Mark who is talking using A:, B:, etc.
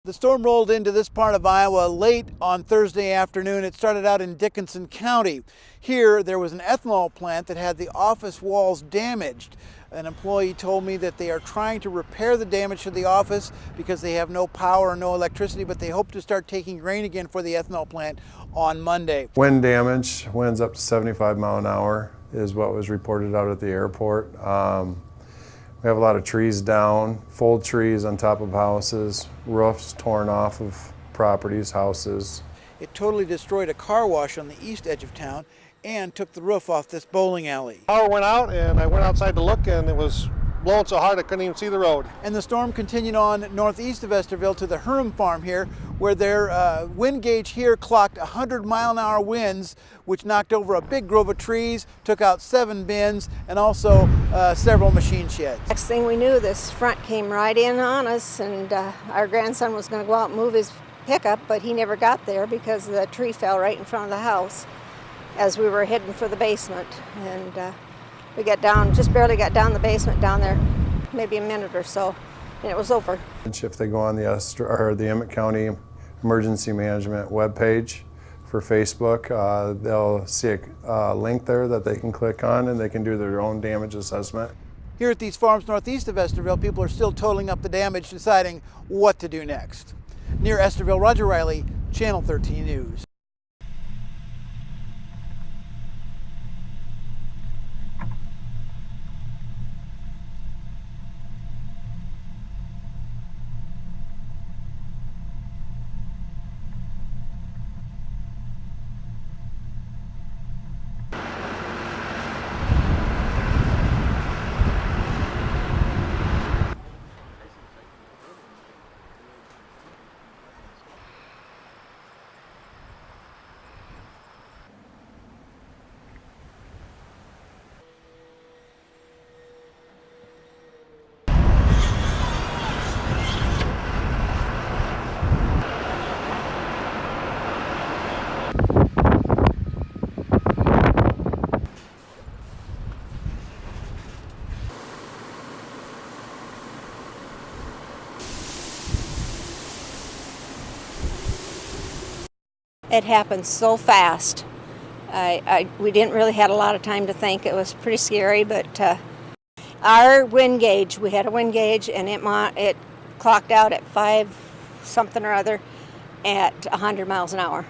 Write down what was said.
A: The storm rolled into this part of Iowa late on Thursday afternoon. It started out in Dickinson County. Here, there was an ethanol plant that had the office walls damaged. An employee told me that they are trying to repair the damage to the office because they have no power or no electricity, but they hope to start taking grain again for the ethanol plant on Monday.
B: Wind damage, winds up to 75 mile an hour is what was reported out at the airport. We have a lot of trees down, full trees on top of houses, roofs torn off of properties, houses.
A: It totally destroyed a car wash on the east edge of town and took the roof off this bowling alley.
C: Power went out and I went outside to look and it was blowing so hard I couldn't even see the road.
A: And the storm continued on northeast of Estherville to the Herm farm here, where their wind gauge here clocked 100-mile-an-hour winds, which knocked over a big grove of trees, took out 7 bins, and also several machine sheds.
D: Next thing we knew, this front came right in on us, and our grandson was going to go out and move his pickup, but he never got there because the tree fell right in front of the house as we were heading for the basement. And we got down, just barely got down the basement down there, maybe a minute or so, and it was over.
B: If they go on the Emmett County Emergency Management webpage for Facebook, they'll see a link there that they can click on and they can do their own damage assessment.
A: Here at these farms northeast of Estherville, people are still totaling up the damage, deciding what to do next. Near Estherville, Roger Riley, Channel 13 News.
D: It happened so fast. We didn't really have a lot of time to think. It was pretty scary, but our wind gauge, we had a wind gauge, and it clocked out at 5 something or other at 100 miles an hour.